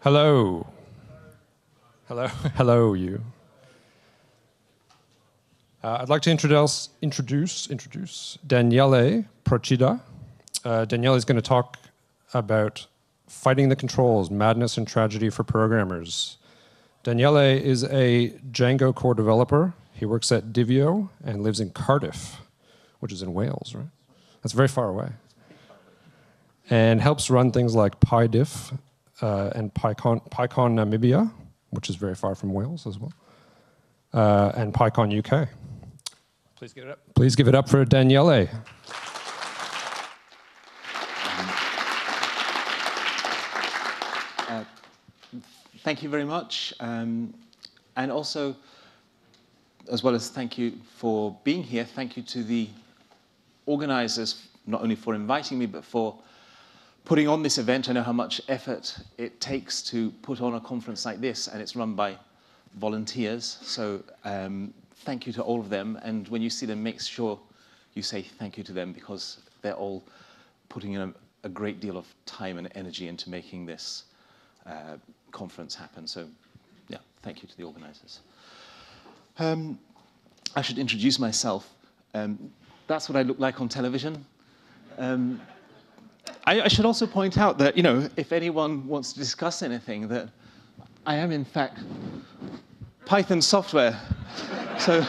Hello. Hello, hello, you. I'd like to introduce Daniele Procida. Daniele is going to talk about fighting the controls, madness and tragedy for programmers. Daniele is a Django core developer. He works at Divio and lives in Cardiff, which is in Wales, right? That's very far away. And helps run things like PyDiff and PyCon Namibia, which is very far from Wales as well, and PyCon UK. Please give it up for Daniele. Thank you very much. And also, as well as thank you for being here, thank you to the organizers, not only for inviting me, but for putting on this event. I know how much effort it takes to put on a conference like this, and it's run by volunteers. So thank you to all of them. And when you see them, make sure you say thank you to them, because they're all putting in a great deal of time and energy into making this conference happen. So yeah, thank you to the organizers. I should introduce myself. That's what I look like on television. I should also point out that, you know, if anyone wants to discuss anything, that I am, in fact, Python software. So,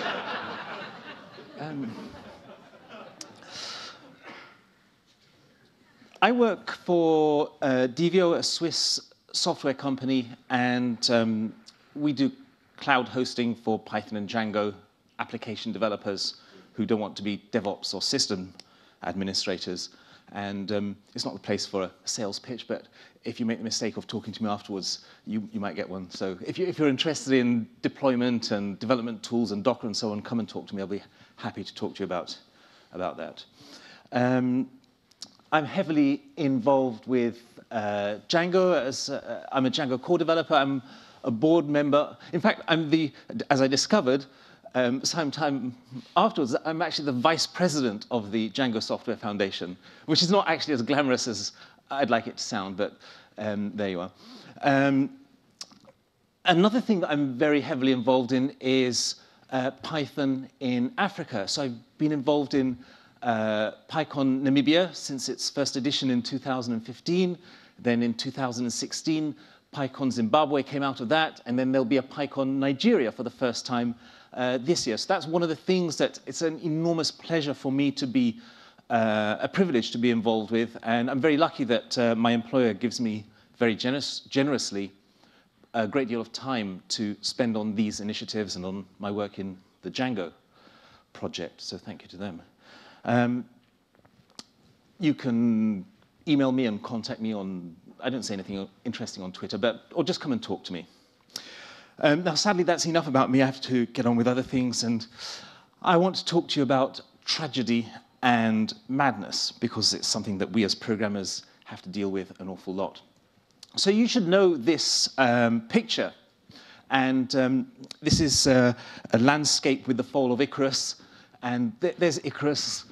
I work for Divio, a Swiss software company, and we do cloud hosting for Python and Django application developers who don't want to be DevOps or system administrators. And it's not the place for a sales pitch, but if you make the mistake of talking to me afterwards, you might get one. So if you're interested in deployment and development tools and Docker and so on, come and talk to me. I'll be happy to talk to you about that. I'm heavily involved with Django. I'm a Django core developer. I'm a board member. In fact, as I discovered, sometime afterwards, I'm actually the vice president of the Django Software Foundation, which is not actually as glamorous as I'd like it to sound, but there you are. Another thing that I'm very heavily involved in is Python in Africa. So I've been involved in PyCon Namibia since its first edition in 2015. Then in 2016, PyCon Zimbabwe came out of that, and then there'll be a PyCon Nigeria for the first time this year. So that's one of the things that it's an enormous pleasure for me to be, a privilege to be involved with. And I'm very lucky that my employer gives me very generously a great deal of time to spend on these initiatives and on my work in the Django project. So thank you to them. You can email me and contact me on, I don't say anything interesting on Twitter, or just come and talk to me. Now, sadly, that's enough about me. I have to get on with other things, and I want to talk to you about tragedy and madness, because it's something that we as programmers have to deal with an awful lot. So you should know this picture, and this is a landscape with the fall of Icarus, and there's Icarus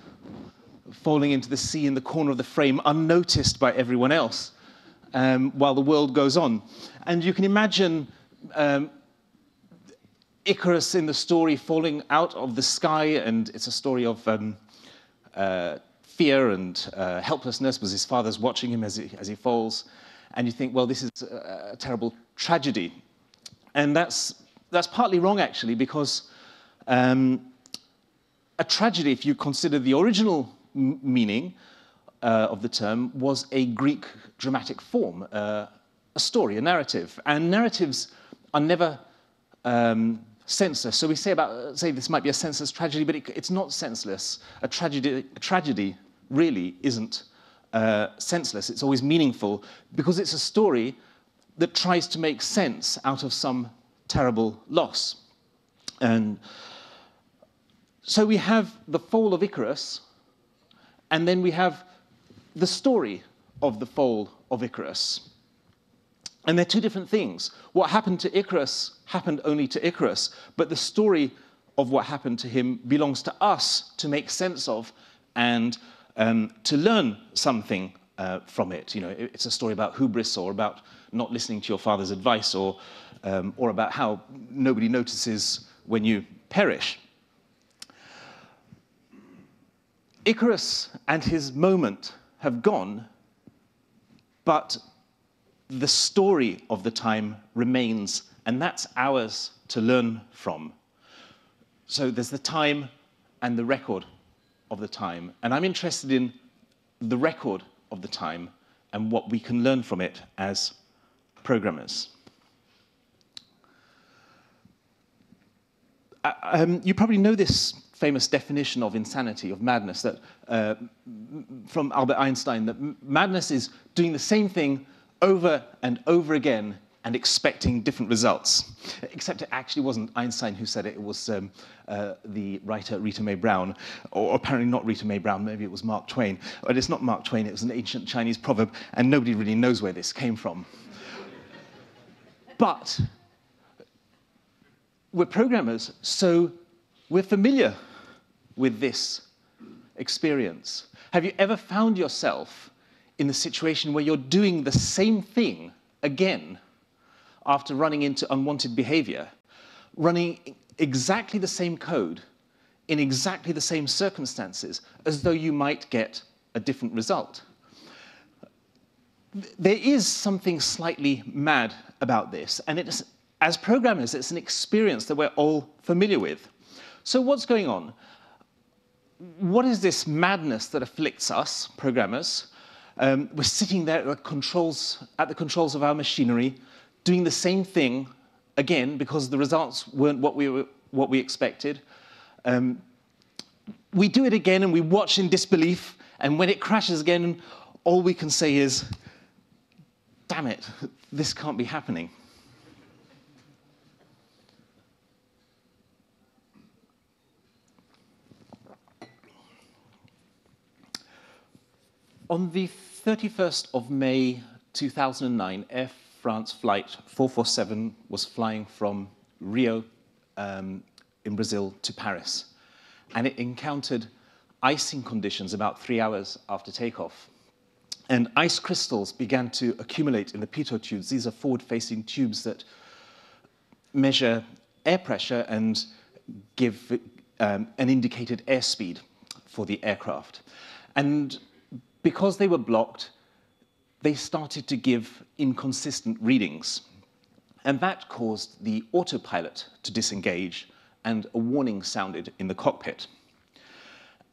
falling into the sea in the corner of the frame, unnoticed by everyone else, while the world goes on. And you can imagine Icarus in the story falling out of the sky, and it's a story of fear and helplessness, because his father's watching him as he falls. And you think, well, this is a terrible tragedy. And that's partly wrong, actually, because a tragedy, if you consider the original meaning of the term, was a Greek dramatic form, a story, a narrative. And narratives are never senseless. So we say this might be a senseless tragedy, but it's not senseless. A tragedy really isn't senseless. It's always meaningful, because it's a story that tries to make sense out of some terrible loss. And so we have the fall of Icarus, and then we have the story of the fall of Icarus. And they're two different things. What happened to Icarus happened only to Icarus, but the story of what happened to him belongs to us to make sense of and to learn something from it. You know, it's a story about hubris or about not listening to your father's advice, or about how nobody notices when you perish. Icarus and his moment have gone, but the story of the time remains, and that's ours to learn from. So there's the time and the record of the time, and I'm interested in the record of the time and what we can learn from it as programmers. You probably know this famous definition of insanity, of madness, that from Albert Einstein, that madness is doing the same thing over and over again and expecting different results. Except it actually wasn't Einstein who said it, it was the writer Rita Mae Brown, or apparently not Rita Mae Brown, maybe it was Mark Twain. But it's not Mark Twain, it was an ancient Chinese proverb, and nobody really knows where this came from. But we're programmers, so we're familiar with this experience. Have you ever found yourself in the situation where you're doing the same thing again after running into unwanted behavior, running exactly the same code in exactly the same circumstances, as though you might get a different result? There is something slightly mad about this, and it's, as programmers, it's an experience that we're all familiar with. So what's going on? What is this madness that afflicts us, programmers? We're sitting there at the controls of our machinery, doing the same thing again because the results weren't what we expected. We do it again and we watch in disbelief, and when it crashes again, all we can say is, damn it, this can't be happening. On the 31st of May 2009, Air France flight 447 was flying from Rio in Brazil to Paris, and it encountered icing conditions about 3 hours after takeoff. And ice crystals began to accumulate in the pitot tubes. These are forward-facing tubes that measure air pressure and give an indicated airspeed for the aircraft. And because they were blocked, they started to give inconsistent readings. And that caused the autopilot to disengage, and a warning sounded in the cockpit.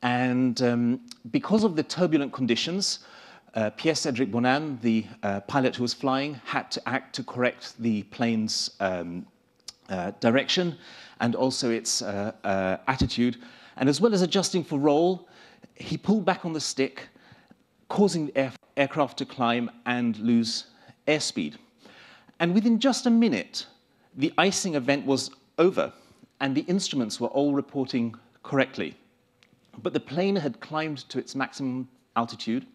And because of the turbulent conditions, Pierre-Cédric Bonan, the pilot who was flying, had to act to correct the plane's direction and also its attitude. And as well as adjusting for roll, he pulled back on the stick, causing the aircraft to climb and lose airspeed. And within just a minute, the icing event was over, and the instruments were all reporting correctly. But the plane had climbed to its maximum altitude,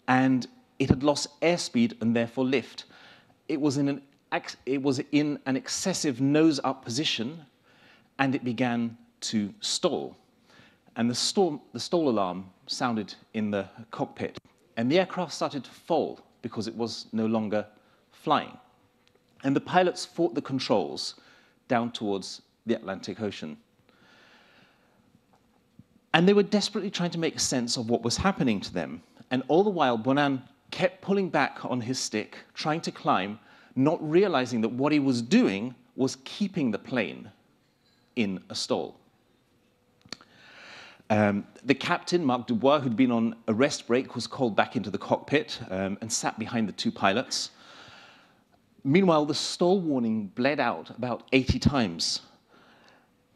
and it had lost airspeed and therefore lift. It was in an excessive nose-up position, and it began to stall. And the stall alarm sounded in the cockpit, and the aircraft started to fall because it was no longer flying. And the pilots fought the controls down towards the Atlantic Ocean. And they were desperately trying to make sense of what was happening to them. And all the while, Bonan kept pulling back on his stick, trying to climb, not realizing that what he was doing was keeping the plane in a stall. The captain, Marc Dubois, who'd been on a rest break, was called back into the cockpit and sat behind the two pilots. Meanwhile, the stall warning bled out about 80 times.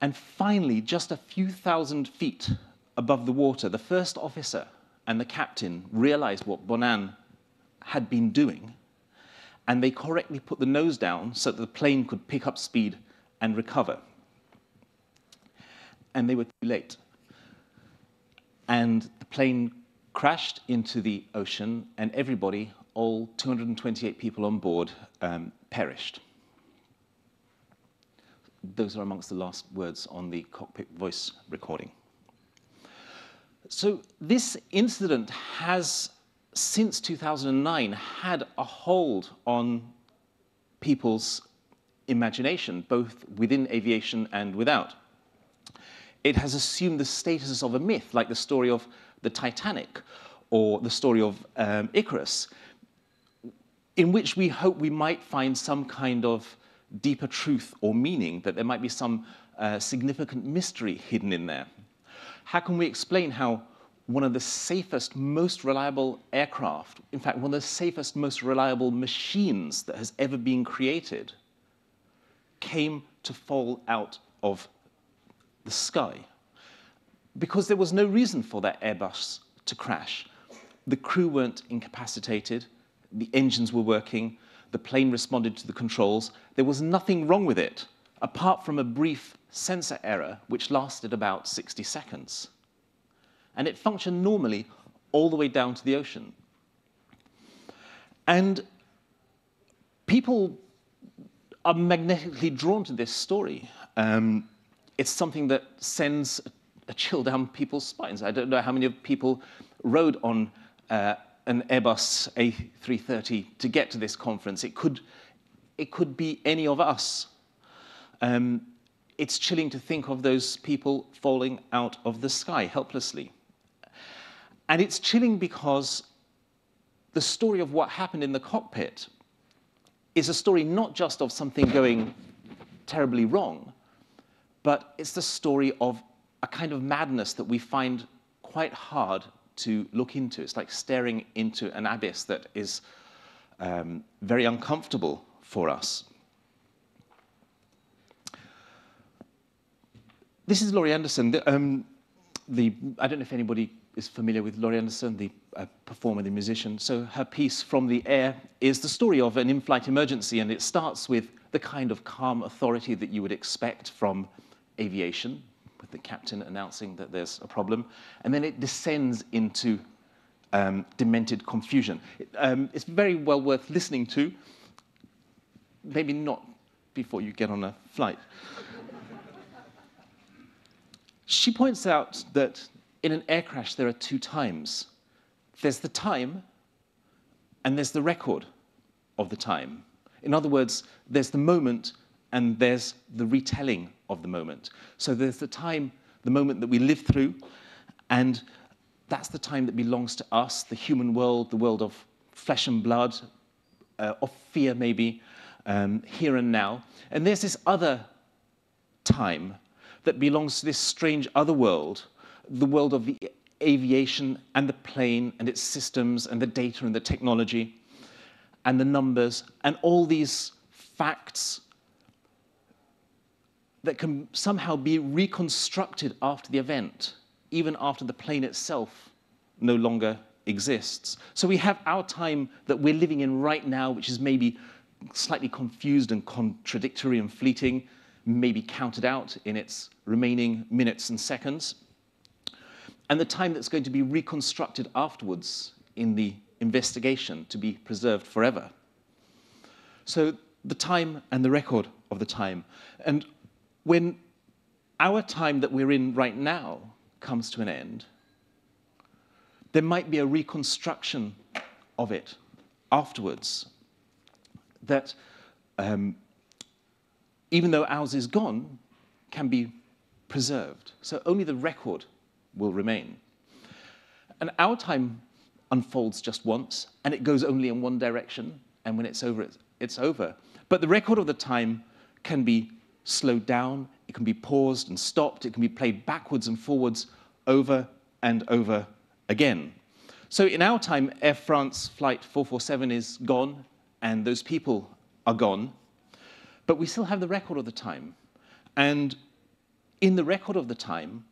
And finally, just a few thousand feet above the water, the first officer and the captain realized what Bonan had been doing, and they correctly put the nose down so that the plane could pick up speed and recover. And they were too late. And the plane crashed into the ocean, and everybody, all 228 people on board, perished. Those are amongst the last words on the cockpit voice recording. So this incident has, since 2009, had a hold on people's imagination, both within aviation and without. It has assumed the status of a myth, like the story of the Titanic or the story of Icarus, in which we hope we might find some kind of deeper truth or meaning, that there might be some significant mystery hidden in there. How can we explain how one of the safest, most reliable aircraft, in fact, one of the safest, most reliable machines that has ever been created, came to fall out of the sky? Because there was no reason for that Airbus to crash. The crew weren't incapacitated, the engines were working, the plane responded to the controls. There was nothing wrong with it, apart from a brief sensor error, which lasted about 60 seconds. And it functioned normally all the way down to the ocean. And people are magnetically drawn to this story. It's something that sends a chill down people's spines. I don't know how many people rode on an Airbus A330 to get to this conference. It could be any of us. It's chilling to think of those people falling out of the sky helplessly. And it's chilling because the story of what happened in the cockpit is a story not just of something going terribly wrong, but it's the story of a kind of madness that we find quite hard to look into. It's like staring into an abyss that is very uncomfortable for us. This is Laurie Anderson. I don't know if anybody is familiar with Laurie Anderson, the performer, the musician. So her piece, From the Air, is the story of an in-flight emergency, and it starts with the kind of calm authority that you would expect from aviation, with the captain announcing that there's a problem, and then it descends into demented confusion. It's very well worth listening to, maybe not before you get on a flight. She points out that in an air crash there are two times. There's the time, and there's the record of the time. In other words, there's the moment, and there's the retelling of the moment. So there's the time, the moment that we live through, and that's the time that belongs to us, the human world, the world of flesh and blood, of fear maybe, here and now. And there's this other time that belongs to this strange other world, the world of the aviation and the plane and its systems and the data and the technology and the numbers and all these facts that can somehow be reconstructed after the event, even after the plane itself no longer exists. So we have our time that we're living in right now, which is maybe slightly confused and contradictory and fleeting, maybe counted out in its remaining minutes and seconds, and the time that's going to be reconstructed afterwards in the investigation to be preserved forever. So the time and the record of the time. And when our time that we're in right now comes to an end, there might be a reconstruction of it afterwards that, even though ours is gone, can be preserved. So only the record will remain. And our time unfolds just once, and it goes only in one direction, and when it's over, it's over. But the record of the time can be slowed down, it can be paused and stopped, it can be played backwards and forwards over and over again. So in our time, Air France flight 447 is gone, and those people are gone, but we still have the record of the time. And in the record of the time,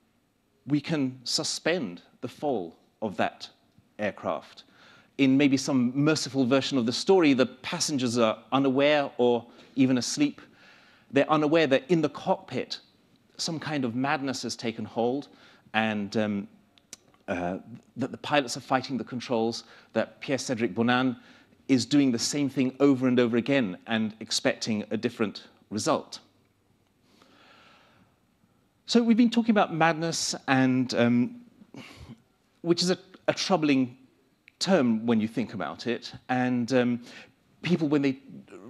we can suspend the fall of that aircraft. In maybe some merciful version of the story, the passengers are unaware or even asleep. They're unaware that in the cockpit, some kind of madness has taken hold, and that the pilots are fighting the controls, that Pierre-Cédric Bonin is doing the same thing over and over again and expecting a different result. So we've been talking about madness, and which is a troubling term when you think about it. And people, when they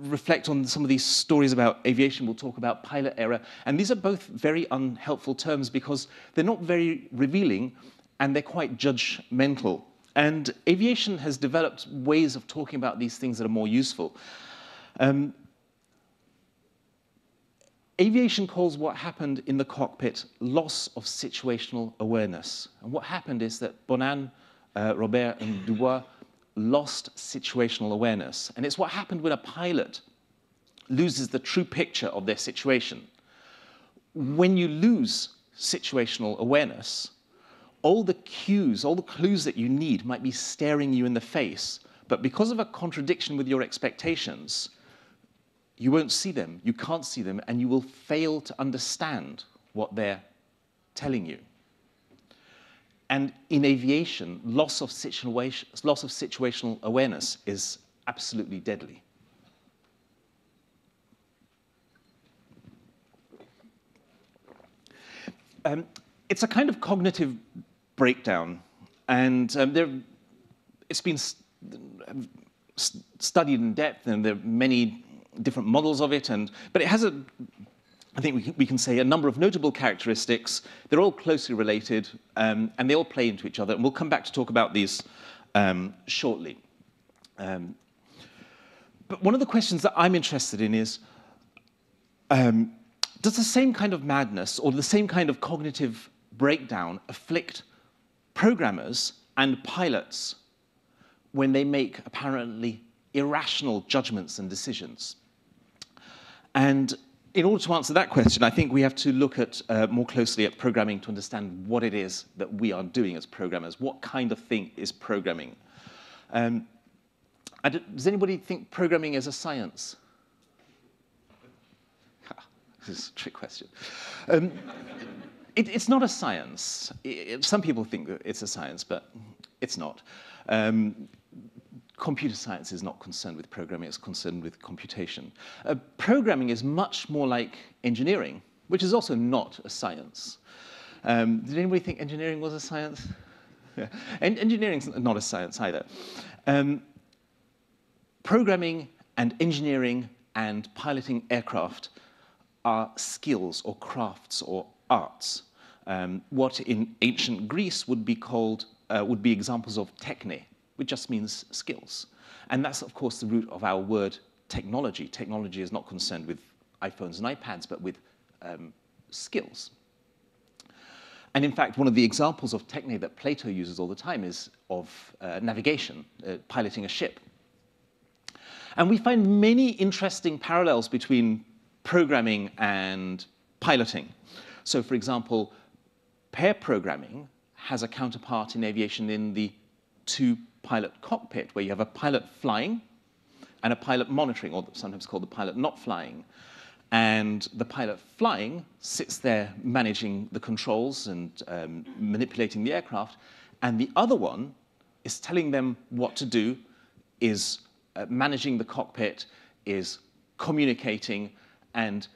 reflect on some of these stories about aviation, will talk about pilot error. And these are both very unhelpful terms because they're not very revealing and they're quite judgmental. And aviation has developed ways of talking about these things that are more useful. Aviation calls what happened in the cockpit loss of situational awareness. And what happened is that Bonan, Robert, and Dubois lost situational awareness. And it's what happened when a pilot loses the true picture of their situation. When you lose situational awareness, all the cues, all the clues that you need might be staring you in the face, but because of a contradiction with your expectations, you won't see them, you can't see them, and you will fail to understand what they're telling you. And in aviation, loss of situational awareness is absolutely deadly. It's a kind of cognitive breakdown, and it's been studied in depth, and there are many different models of it, but it has I think we can say a number of notable characteristics. They're all closely related, and they all play into each other, and we'll come back to talk about these shortly. But one of the questions that I'm interested in is, does the same kind of madness or the same kind of cognitive breakdown afflict programmers and pilots when they make apparently irrational judgments and decisions? And in order to answer that question, I think we have to look at more closely at programming to understand what it is that we are doing as programmers. What kind of thing is programming? Does anybody think programming is a science? This is a trick question. It's not a science. Some people think that it's a science, but it's not. Computer science is not concerned with programming, it's concerned with computation. Programming is much more like engineering, which is also not a science. Did anybody think engineering was a science? Yeah. Engineering's not a science either. Programming and engineering and piloting aircraft are skills or crafts or arts. What in ancient Greece would be called, would be examples of techne, which just means skills. And that's, of course, the root of our word technology. Technology is not concerned with iPhones and iPads, but with skills. And in fact, one of the examples of techne that Plato uses all the time is of navigation, piloting a ship. And we find many interesting parallels between programming and piloting. So, for example, pair programming has a counterpart in aviation in the two-pilot cockpit, where you have a pilot flying and a pilot monitoring, or sometimes called the pilot not flying. And the pilot flying sits there managing the controls and manipulating the aircraft, and the other one is telling them what to do, is managing the cockpit, is communicating, and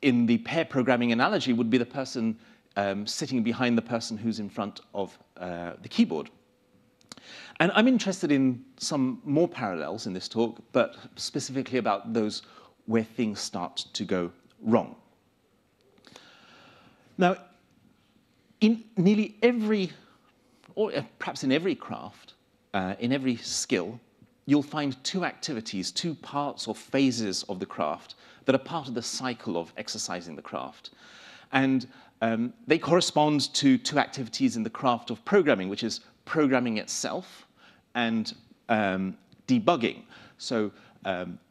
in the pair programming analogy would be the person sitting behind the person who's in front of the keyboard. And I'm interested in some more parallels in this talk, but specifically about those where things start to go wrong. Now, in nearly every, or perhaps in every craft, in every skill, you'll find two activities, two parts or phases of the craft that are part of the cycle of exercising the craft. And they correspond to two activities in the craft of programming, which is programming itself and debugging. So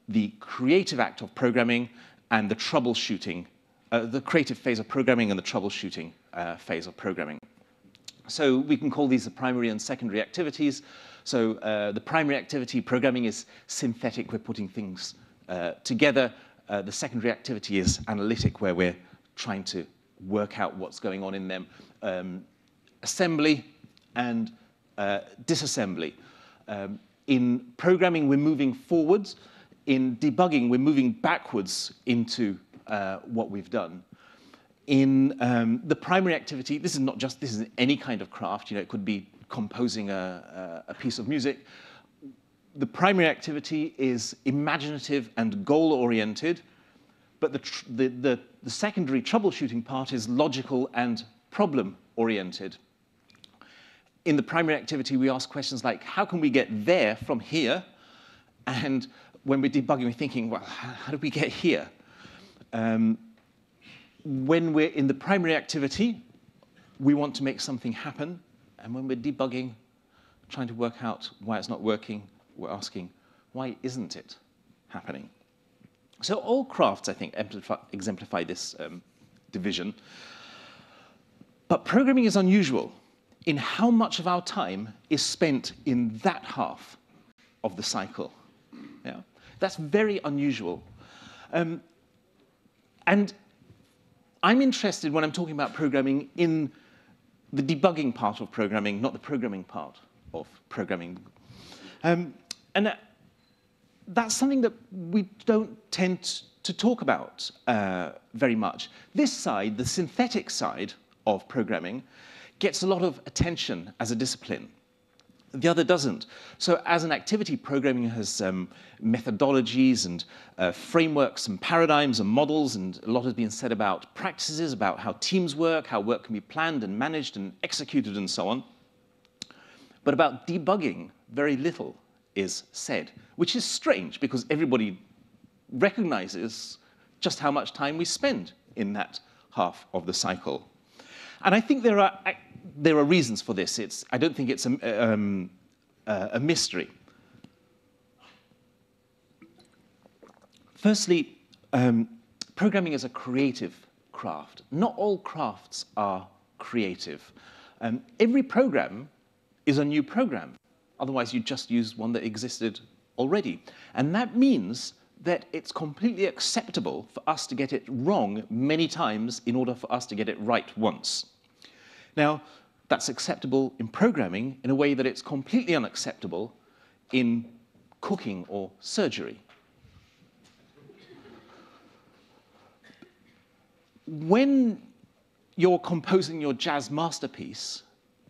the creative act of programming and the troubleshooting, the creative phase of programming and the troubleshooting phase of programming. So we can call these the primary and secondary activities. So the primary activity, programming, is synthetic. We're putting things together. The secondary activity is analytic, where we're trying to work out what's going on in them. Assembly and disassembly. In programming, we're moving forwards. In debugging, we're moving backwards into what we've done. In the primary activity, this is any kind of craft. You know, it could be composing a piece of music. the primary activity is imaginative and goal-oriented, but the secondary troubleshooting part is logical and problem-oriented. In the primary activity, we ask questions like, how can we get there from here? And when we're debugging, we're thinking, well, how do we get here? When we're in the primary activity, we want to make something happen. And when we're debugging, trying to work out why it's not working, we're asking, why isn't it happening? So all crafts, I think, exemplify this division. But programming is unusual in how much of our time is spent in that half of the cycle. Yeah? That's very unusual. And I'm interested, when I'm talking about programming, in the debugging part of programming, not the programming part of programming. And that's something that we don't tend to talk about very much. This side, the synthetic side of programming, gets a lot of attention as a discipline. The other doesn't. So as an activity, programming has methodologies and frameworks and paradigms and models, and a lot has been said about practices, about how teams work, how work can be planned and managed and executed and so on. But about debugging, very little is said, which is strange because everybody recognizes just how much time we spend in that half of the cycle. And I think there are reasons for this. I don't think it's a mystery. Firstly, programming is a creative craft. Not all crafts are creative. Every program is a new program. Otherwise, you just use one that existed already. And that means that it's completely acceptable for us to get it wrong many times in order for us to get it right once. Now, that's acceptable in programming in a way that it's completely unacceptable in cooking or surgery. When you're composing your jazz masterpiece,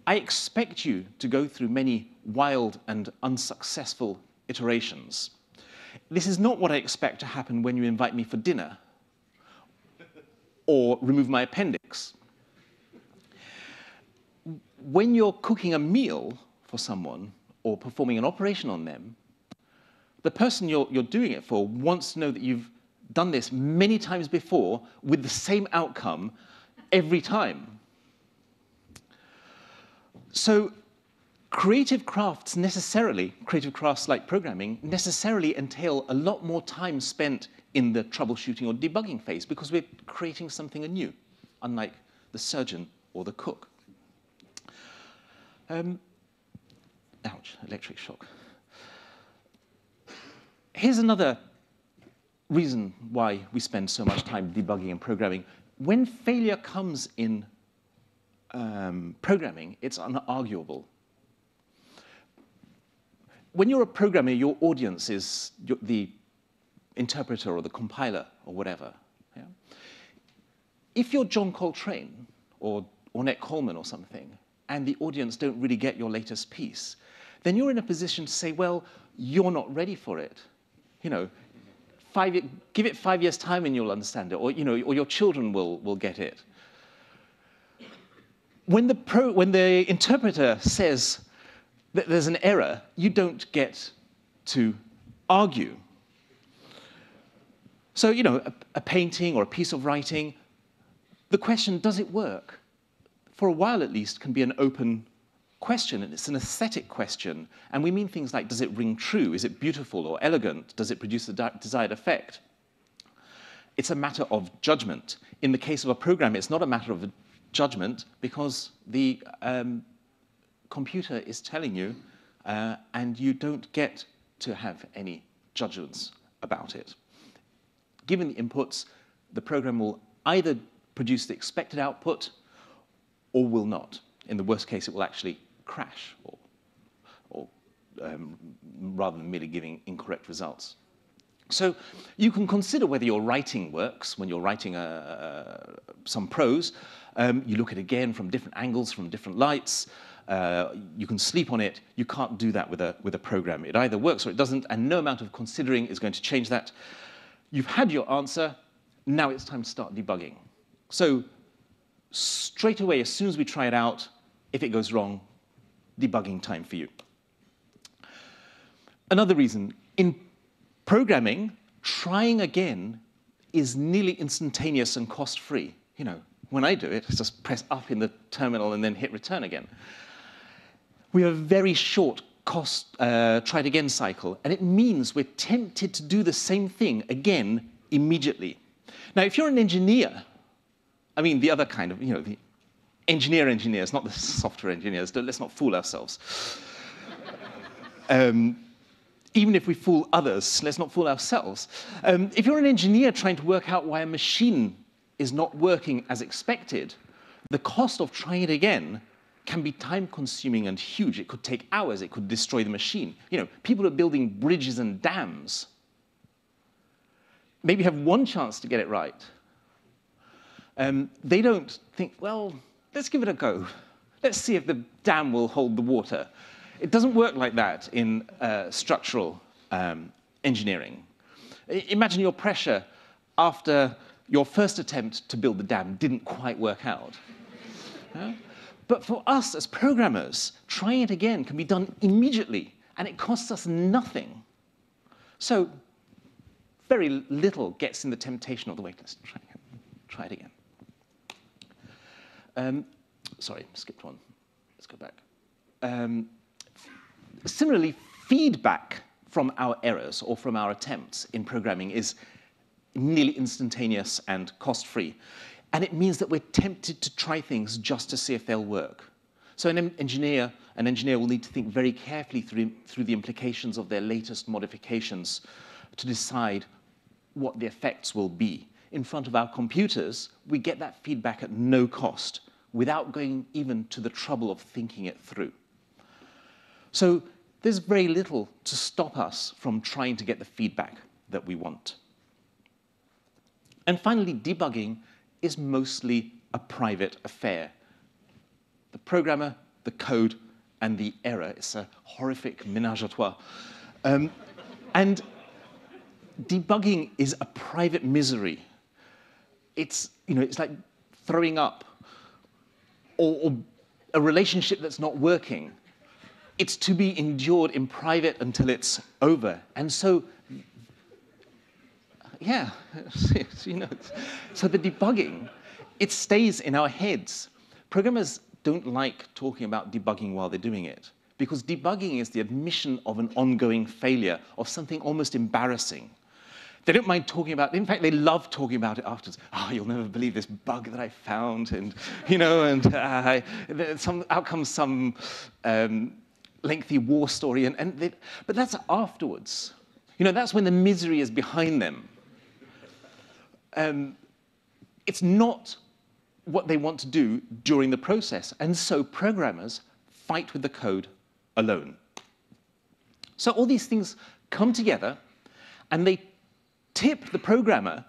I expect you to go through many wild and unsuccessful iterations. This is not what I expect to happen when you invite me for dinner or remove my appendix. When you're cooking a meal for someone or performing an operation on them, the person you're doing it for wants to know that you've done this many times before with the same outcome every time. So creative crafts like programming, necessarily entail a lot more time spent in the troubleshooting or debugging phase because we're creating something anew, unlike the surgeon or the cook. Ouch, electric shock. Here's another reason why we spend so much time debugging and programming. When failure comes in programming, it's unarguable. When you're a programmer, your audience is the interpreter or the compiler or whatever. Yeah? If you're John Coltrane or Ornette Coleman or something, and the audience don't really get your latest piece, then you're in a position to say, well, you're not ready for it. You know, give it 5 years' time and you'll understand it, or, you know, or your children will get it. When the interpreter says that there's an error, you don't get to argue. So, you know, a painting or a piece of writing, the question, does it work? For a while at least, can be an open question, and it's an aesthetic question. And we mean things like, does it ring true? Is it beautiful or elegant? Does it produce the desired effect? It's a matter of judgment. In the case of a program, it's not a matter of judgment because the computer is telling you, and you don't get to have any judgments about it. Given the inputs, the program will either produce the expected output or will not. In the worst case, it will actually crash, rather than merely giving incorrect results. So you can consider whether your writing works when you're writing some prose. You look at it again from different angles, from different lights. you can sleep on it. You can't do that with a program. It either works or it doesn't, and no amount of considering is going to change that. You've had your answer. Now it's time to start debugging. So straight away, as soon as we try it out, if it goes wrong, debugging time for you. Another reason, in programming, trying again is nearly instantaneous and cost-free. You know, when I do it, I just press up in the terminal and then hit return again. We have a very short try it again cycle, and it means we're tempted to do the same thing again immediately. Now, if you're an engineer, I mean the other kind of, you know, the engineers, not the software engineers, let's not fool ourselves. Even if we fool others, let's not fool ourselves. If you're an engineer trying to work out why a machine is not working as expected, the cost of trying it again can be time-consuming and huge. It could take hours. It could destroy the machine. You know, people are building bridges and dams. Maybe have one chance to get it right. They don't think, well, let's give it a go. Let's see if the dam will hold the water. It doesn't work like that in structural engineering. Imagine your pressure after your first attempt to build the dam didn't quite work out. But for us as programmers, trying it again can be done immediately, and it costs us nothing. So very little gets in the temptation of the wait, let's try it again. Sorry, skipped one. Let's go back. Similarly, feedback from our errors or from our attempts in programming is nearly instantaneous and cost-free. And it means that we're tempted to try things just to see if they'll work. So an engineer will need to think very carefully through the implications of their latest modifications to decide what the effects will be. In front of our computers, we get that feedback at no cost without going even to the trouble of thinking it through. So there's very little to stop us from trying to get the feedback that we want. And finally, debugging is mostly a private affair. The programmer, the code, and the error. It's a horrific ménage à trois. And debugging is a private misery. It's, you know, it's like throwing up or a relationship that's not working. It's to be endured in private until it's over. And so, yeah, you know, so the debugging, it stays in our heads. Programmers don't like talking about debugging while they're doing it, because debugging is the admission of an ongoing failure, of something almost embarrassing. They don't mind talking about it. In fact, they love talking about it afterwards. Oh, you'll never believe this bug that I found, and, you know, and out comes some lengthy war story, but that's afterwards. You know, that's when the misery is behind them. It's not what they want to do during the process, and so programmers fight with the code alone. So all these things come together, and they tip the programmer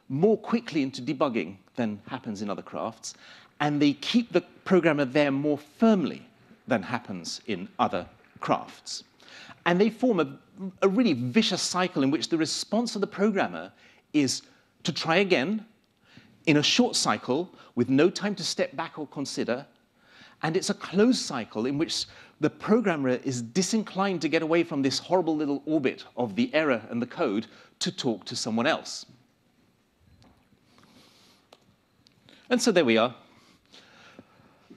more quickly into debugging than happens in other crafts, and they keep the programmer there more firmly than happens in other crafts. And they form a really vicious cycle in which the response of the programmer is to try again in a short cycle with no time to step back or consider, and it's a closed cycle in which the programmer is disinclined to get away from this horrible little orbit of the error and the code to talk to someone else. And so there we are.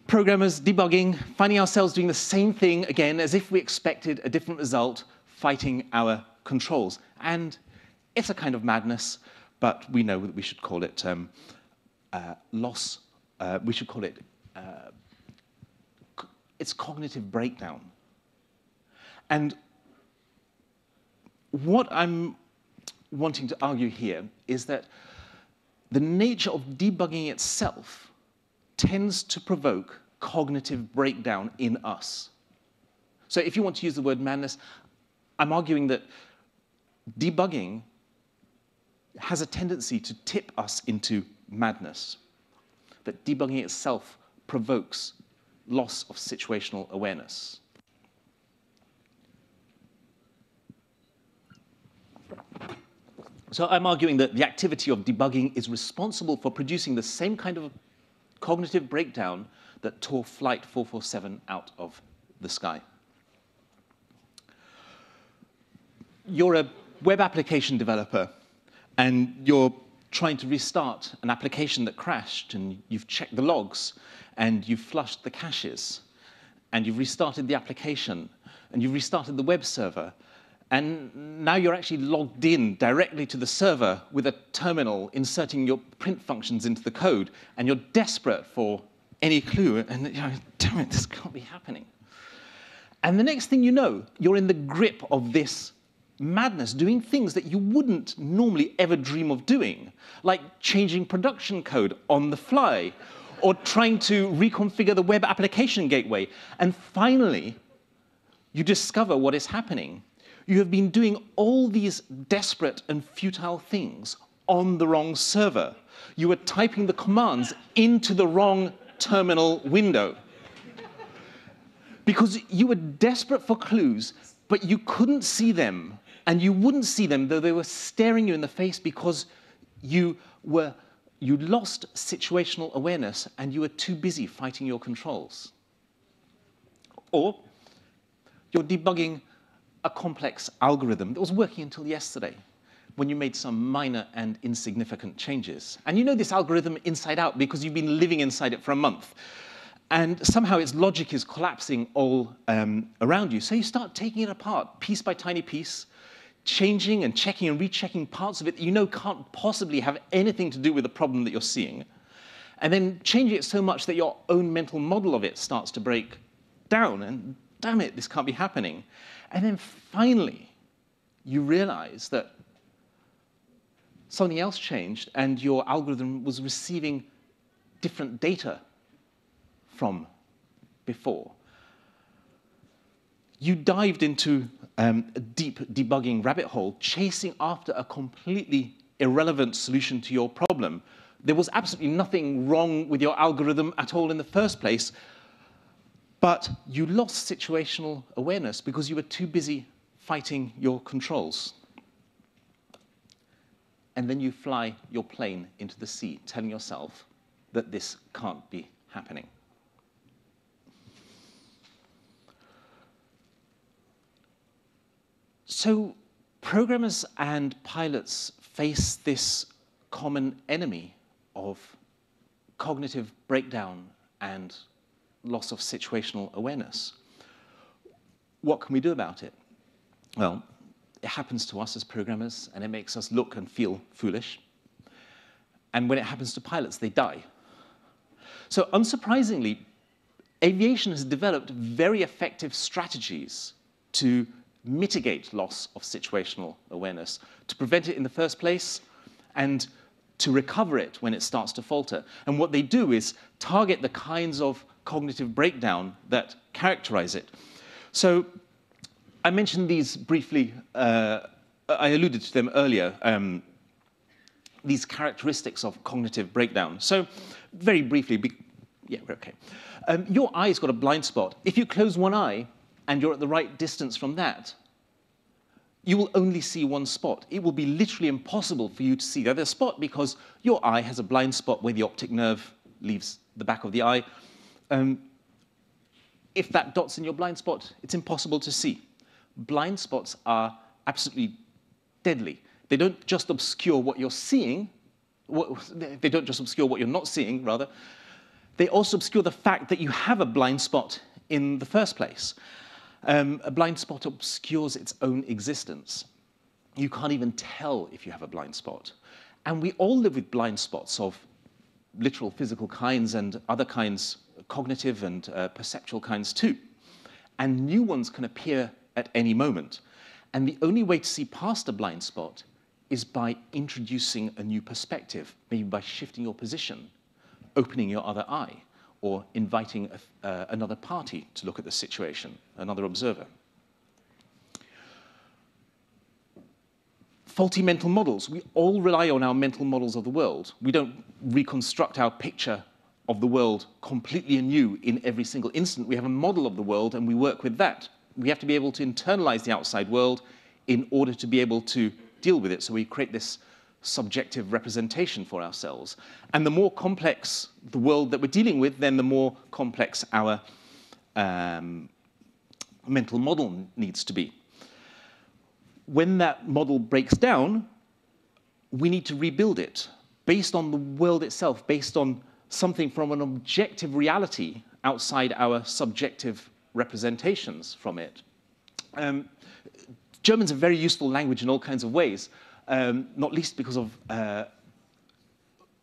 Programmers debugging, finding ourselves doing the same thing again as if we expected a different result, fighting our controls. And it's a kind of madness, but we know that we should call it loss. We should call it it's cognitive breakdown. And what I'm wanting to argue here is that the nature of debugging itself tends to provoke cognitive breakdown in us. So if you want to use the word madness, I'm arguing that debugging has a tendency to tip us into madness, that debugging itself provokes loss of situational awareness. So I'm arguing that the activity of debugging is responsible for producing the same kind of cognitive breakdown that tore Flight 447 out of the sky. You're a web application developer, and you're trying to restart an application that crashed, and you've checked the logs, and you've flushed the caches, and you've restarted the application, and you've restarted the web server, and now you're actually logged in directly to the server with a terminal, inserting your print functions into the code, and you're desperate for any clue, and you know, damn it, this can't be happening. And the next thing you know, you're in the grip of this madness, doing things that you wouldn't normally ever dream of doing, like changing production code on the fly, or trying to reconfigure the web application gateway. And finally, you discover what is happening. You have been doing all these desperate and futile things on the wrong server. You were typing the commands into the wrong terminal window. Because you were desperate for clues, but you couldn't see them. And you wouldn't see them, though they were staring you in the face, because you lost situational awareness and you were too busy fighting your controls. Or you're debugging a complex algorithm that was working until yesterday, when you made some minor and insignificant changes. And you know this algorithm inside out because you've been living inside it for a month. And somehow its logic is collapsing all around you. So you start taking it apart, piece by tiny piece, changing and checking and rechecking parts of it that you know can't possibly have anything to do with the problem that you're seeing. And then changing it so much that your own mental model of it starts to break down. And damn it, this can't be happening. And then finally, you realize that something else changed and your algorithm was receiving different data from before. You dived into a deep debugging rabbit hole, chasing after a completely irrelevant solution to your problem. There was absolutely nothing wrong with your algorithm at all in the first place, but you lost situational awareness because you were too busy fighting your controls. And then you fly your plane into the sea, telling yourself that this can't be happening. So programmers and pilots face this common enemy of cognitive breakdown and loss of situational awareness. What can we do about it? Well, it happens to us as programmers, and it makes us look and feel foolish. And when it happens to pilots, they die. So unsurprisingly, aviation has developed very effective strategies to mitigate loss of situational awareness, to prevent it in the first place, and to recover it when it starts to falter. And what they do is target the kinds of cognitive breakdown that characterize it. So I mentioned these briefly, I alluded to them earlier, these characteristics of cognitive breakdown. So very briefly, yeah, we're okay. Your eye's got a blind spot. If you close one eye and you're at the right distance from that, you will only see one spot. It will be literally impossible for you to see the other spot because your eye has a blind spot where the optic nerve leaves the back of the eye. If that dot's in your blind spot, it's impossible to see. Blind spots are absolutely deadly. They don't just obscure what you're seeing. They don't just obscure what you're not seeing, rather. They also obscure the fact that you have a blind spot in the first place. A blind spot obscures its own existence. You can't even tell if you have a blind spot. And we all live with blind spots of literal physical kinds and other kinds, cognitive and perceptual kinds too. And new ones can appear at any moment. And the only way to see past a blind spot is by introducing a new perspective, maybe by shifting your position, opening your other eye, or inviting another party to look at the situation, another observer. Faulty mental models. We all rely on our mental models of the world. We don't reconstruct our picture of the world completely anew in every single instant. We have a model of the world, and we work with that. We have to be able to internalize the outside world in order to be able to deal with it. So we create this subjective representation for ourselves. And the more complex the world that we're dealing with, then the more complex our mental model needs to be. When that model breaks down, we need to rebuild it based on the world itself, based on something from an objective reality outside our subjective representations from it. German's a very useful language in all kinds of ways, not least because of the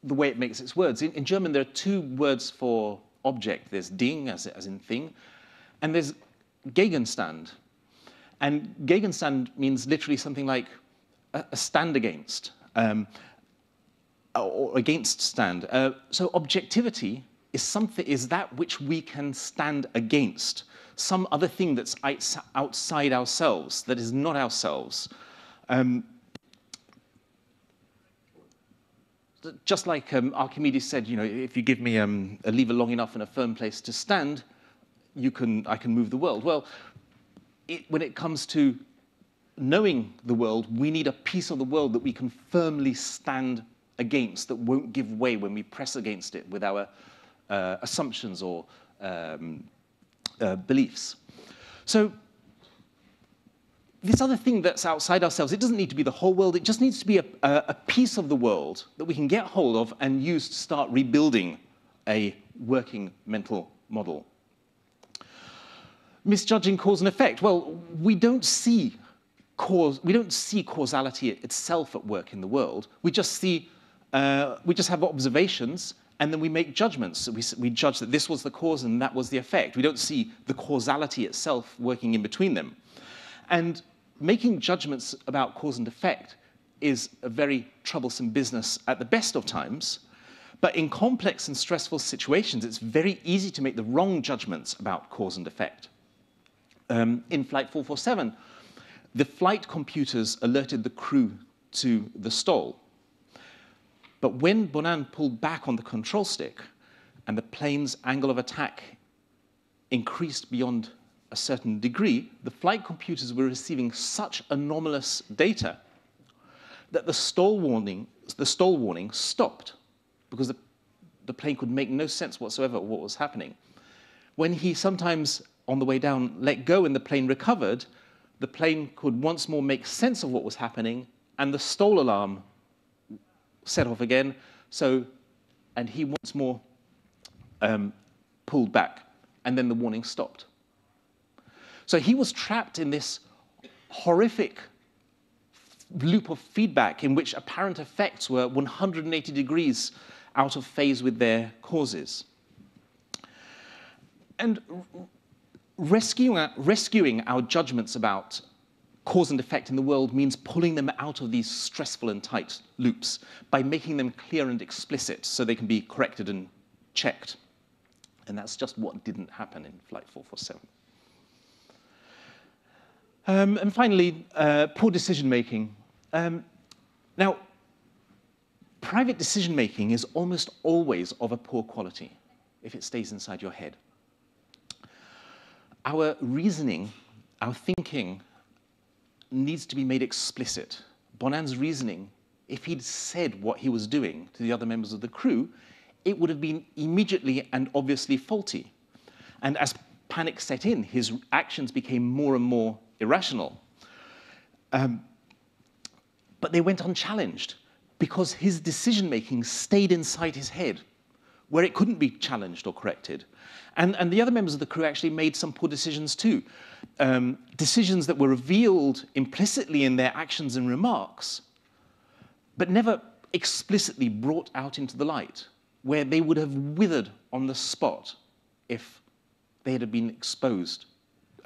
way it makes its words. In German, there are two words for object. There's Ding, as in thing, and there's Gegenstand. And Gegenstand means literally something like a stand against, or against stand. So objectivity is that which we can stand against, some other thing that's outside ourselves, that is not ourselves. Just like Archimedes said, you know, if you give me a lever long enough and a firm place to stand, I can move the world. Well, when it comes to knowing the world, we need a piece of the world that we can firmly stand against, that won't give way when we press against it with our assumptions or beliefs. So this other thing that's outside ourselves, it doesn't need to be the whole world, it just needs to be a piece of the world that we can get hold of and use to start rebuilding a working mental model. Misjudging cause and effect. Well, we don't see causality itself at work in the world. We just have observations, and then we make judgments. We judge that this was the cause and that was the effect. We don't see the causality itself working in between them. And making judgments about cause and effect is a very troublesome business at the best of times. But in complex and stressful situations, it's very easy to make the wrong judgments about cause and effect. In Flight 447, the flight computers alerted the crew to the stall. But when Bonin pulled back on the control stick and the plane's angle of attack increased beyond a certain degree, the flight computers were receiving such anomalous data that the stall warning stopped, because the plane could make no sense whatsoever of what was happening. When he sometimes, on the way down, let go and the plane recovered, the plane could once more make sense of what was happening, and the stall alarm set off again, and he once more pulled back, and then the warning stopped. So he was trapped in this horrific loop of feedback in which apparent effects were 180 degrees out of phase with their causes. And rescuing our judgments about cause and effect in the world means pulling them out of these stressful and tight loops by making them clear and explicit so they can be corrected and checked. And that's just what didn't happen in Flight 447. And finally, poor decision-making. Now, private decision-making is almost always of a poor quality if it stays inside your head. Our reasoning, our thinking, needs to be made explicit. Bonin's reasoning, if he'd said what he was doing to the other members of the crew, it would have been immediately and obviously faulty. And as panic set in, his actions became more and more irrational. But they went unchallenged because his decision-making stayed inside his head, where it couldn't be challenged or corrected. And the other members of the crew actually made some poor decisions too. Decisions that were revealed implicitly in their actions and remarks, but never explicitly brought out into the light, where they would have withered on the spot if they had been exposed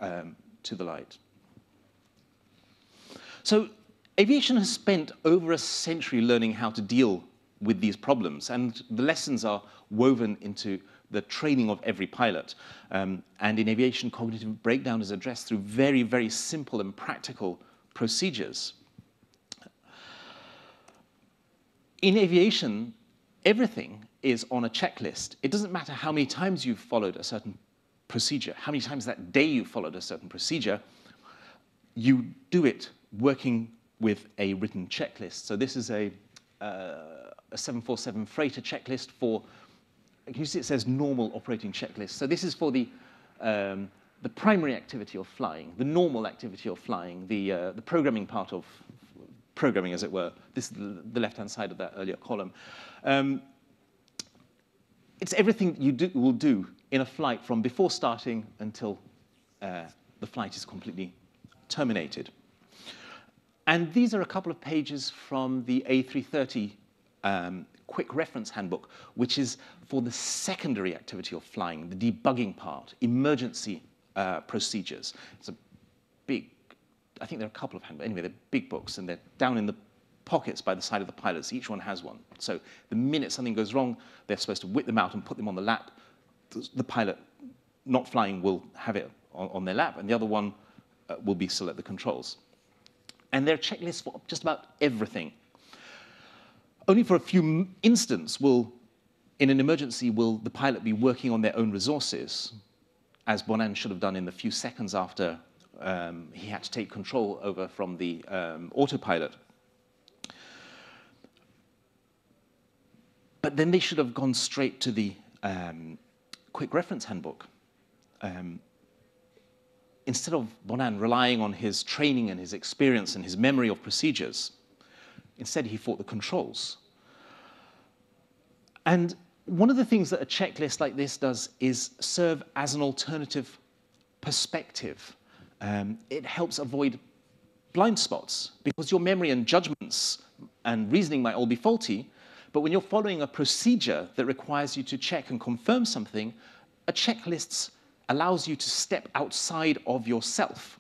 to the light. So aviation has spent over a century learning how to deal with these problems, and the lessons are woven into the training of every pilot. And in aviation, cognitive breakdown is addressed through very, very simple and practical procedures. In aviation, everything is on a checklist. It doesn't matter how many times you've followed a certain procedure, how many times that day you followed a certain procedure, you do it working with a written checklist. So this is a 747 freighter checklist for, you see it says normal operating checklist. So this is for the primary activity of flying, the normal activity of flying, the programming part of programming, as it were. This is the left-hand side of that earlier column. It's everything you will do in a flight from before starting until the flight is completely terminated. And these are a couple of pages from the A330 quick reference handbook, which is for the secondary activity of flying, the debugging part, emergency procedures. It's a big, I think there are a couple of handbooks. Anyway, they're big books, and they're down in the pockets by the side of the pilots. Each one has one. So the minute something goes wrong, they're supposed to whip them out and put them on the lap. The pilot not flying will have it on their lap, and the other one will be still at the controls. And there are checklists for just about everything. Only for a few instances in an emergency, will the pilot be working on their own resources, as Bonan should have done in the few seconds after he had to take control over from the autopilot. But then they should have gone straight to the quick reference handbook. Instead of Bonan relying on his training and his experience and his memory of procedures, instead he fought the controls. And one of the things that a checklist like this does is serve as an alternative perspective. It helps avoid blind spots, because your memory and judgments and reasoning might all be faulty, but when you're following a procedure that requires you to check and confirm something, a checklist allows you to step outside of yourself.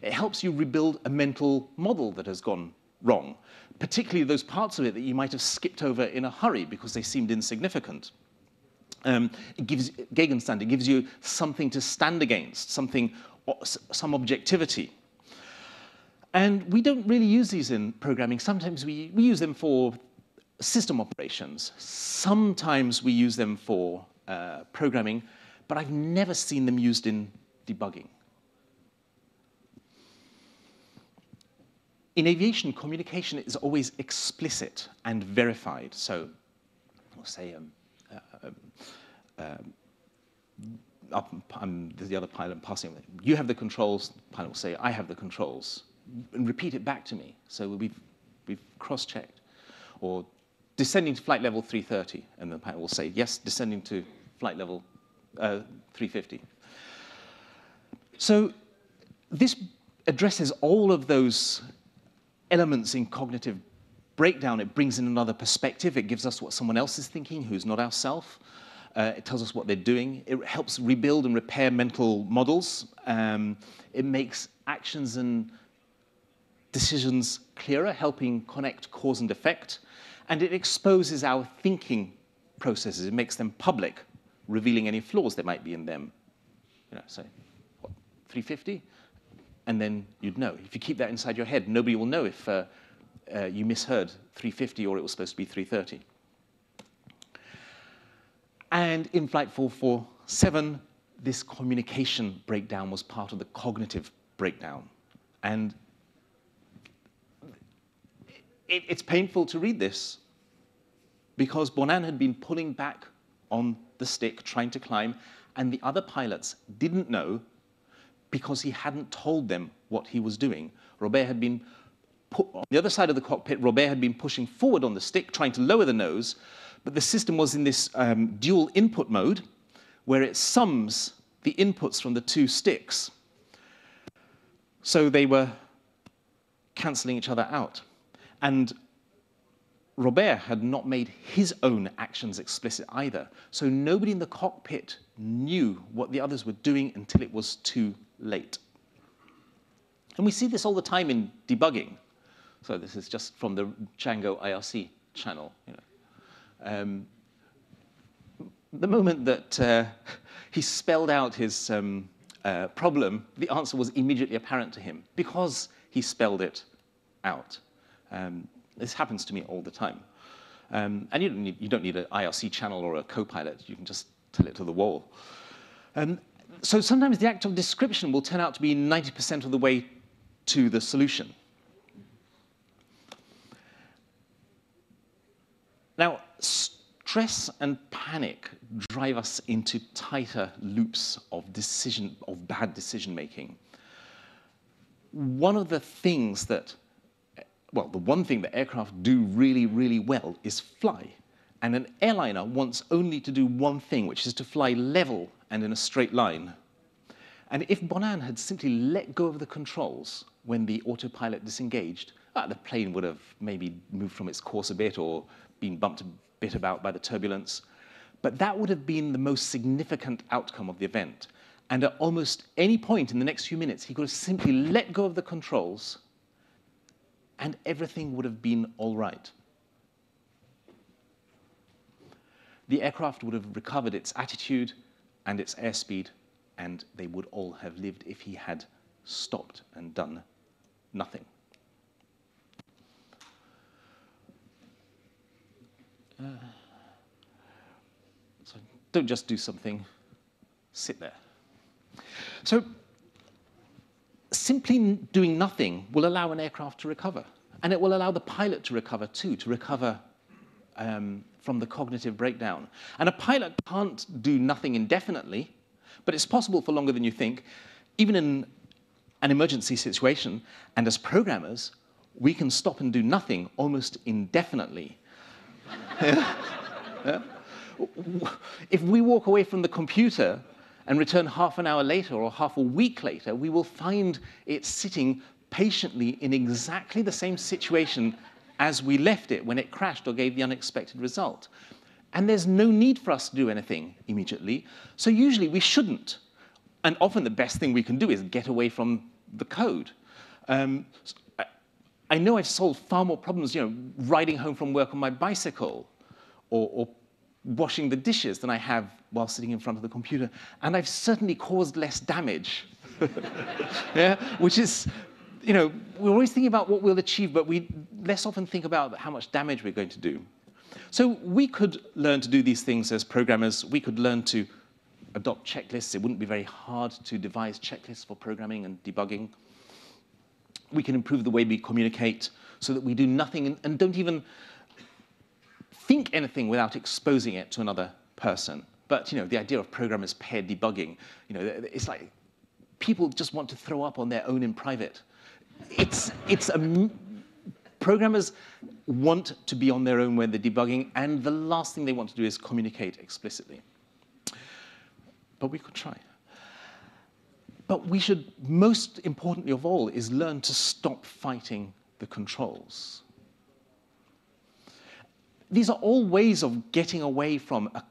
It helps you rebuild a mental model that has gone wrong, particularly those parts of it that you might have skipped over in a hurry because they seemed insignificant. It gives Gegenstand, it gives you something to stand against, some objectivity. And we don't really use these in programming. Sometimes we use them for system operations. Sometimes we use them for programming, but I've never seen them used in debugging. In aviation, communication is always explicit and verified. So we'll say, I'm the other pilot passing. You have the controls. The pilot will say, I have the controls, and repeat it back to me. So we've cross-checked. Or descending to flight level 330, and the pilot will say, yes, descending to flight level 350. So this addresses all of those elements in cognitive breakdown. It brings in another perspective. It gives us what someone else is thinking who's not ourself. It tells us what they're doing. It helps rebuild and repair mental models. It makes actions and decisions clearer, helping connect cause and effect. And it exposes our thinking processes. It makes them public, revealing any flaws that might be in them. You know, say, what, 350? And then you'd know. If you keep that inside your head, nobody will know if you misheard 350 or it was supposed to be 330. And in Flight 447, this communication breakdown was part of the cognitive breakdown. And it's painful to read this, because Bonan had been pulling back on the stick, trying to climb, and the other pilots didn't know because he hadn't told them what he was doing. Robert had been on the other side of the cockpit. Robert had been pushing forward on the stick, trying to lower the nose, but the system was in this dual input mode, where it sums the inputs from the two sticks. So they were cancelling each other out. And Robert had not made his own actions explicit either. So nobody in the cockpit knew what the others were doing until it was too late. And we see this all the time in debugging. So this is just from the Django IRC channel. You know. The moment that he spelled out his problem, the answer was immediately apparent to him because he spelled it out. This happens to me all the time. And you don't need an IRC channel or a co-pilot. You can just tell it to the wall. So sometimes the act of description will turn out to be 90% of the way to the solution. Now, stress and panic drive us into tighter loops of bad decision making. One of the things that, well, the one thing that aircraft do really, really well is fly. And an airliner wants only to do one thing, which is to fly level and in a straight line. And if Bonan had simply let go of the controls when the autopilot disengaged, the plane would have maybe moved from its course a bit or been bumped a bit about by the turbulence. But that would have been the most significant outcome of the event. And at almost any point in the next few minutes, he could have simply let go of the controls and everything would have been all right. The aircraft would have recovered its attitude and its airspeed, and they would all have lived if he had stopped and done nothing. So don't just do something, sit there. So simply doing nothing will allow an aircraft to recover. And it will allow the pilot to recover too, to recover from the cognitive breakdown. And a pilot can't do nothing indefinitely, but it's possible for longer than you think. Even in an emergency situation, and as programmers, we can stop and do nothing almost indefinitely. Yeah? If we walk away from the computer and return half an hour later or half a week later, we will find it sitting patiently in exactly the same situation as we left it when it crashed or gave the unexpected result. And there's no need for us to do anything immediately, so usually we shouldn't. And often the best thing we can do is get away from the code. I know I've solved far more problems, riding home from work on my bicycle or washing the dishes than I have while sitting in front of the computer. And I've certainly caused less damage. Yeah? Which is, we're always thinking about what we'll achieve, but we less often think about how much damage we're going to do. So we could learn to do these things as programmers. We could learn to adopt checklists. It wouldn't be very hard to devise checklists for programming and debugging. We can improve the way we communicate so that we do nothing and don't even think anything without exposing it to another person. But the idea of programmers paired debugging, it's like people just want to throw up on their own in private. Programmers want to be on their own when they're debugging, and the last thing they want to do is communicate explicitly. But we could try. But we should, most importantly of all, is learn to stop fighting the controls. These are all ways of getting away from a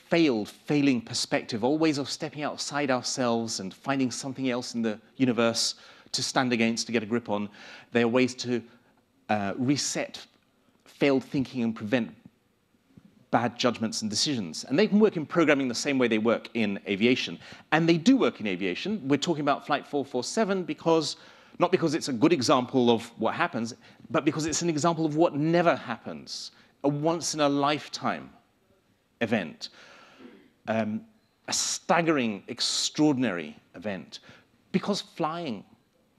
failing perspective, all ways of stepping outside ourselves and finding something else in the universe to stand against, to get a grip on. They are ways to reset failed thinking and prevent bad judgments and decisions. And they can work in programming the same way they work in aviation. And they do work in aviation. We're talking about Flight 447 not because it's a good example of what happens, but because it's an example of what never happens. A once-in-a-lifetime event. A staggering, extraordinary event. Because flying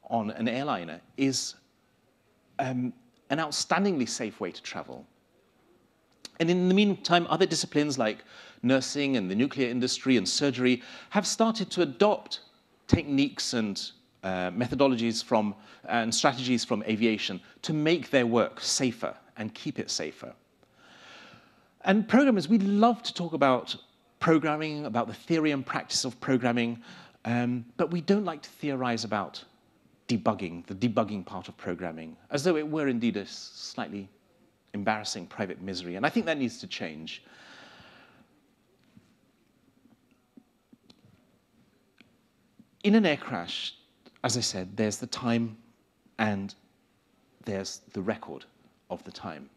on an airliner is an outstandingly safe way to travel. And in the meantime, other disciplines like nursing and the nuclear industry and surgery have started to adopt techniques and methodologies and strategies from aviation to make their work safer and keep it safer. And programmers, we love to talk about programming, about the theory and practice of programming, but we don't like to theorize about debugging, the debugging part of programming, as though it were indeed a slightly embarrassing private misery. And I think that needs to change. In an air crash, as I said, there's the time and there's the record of the time.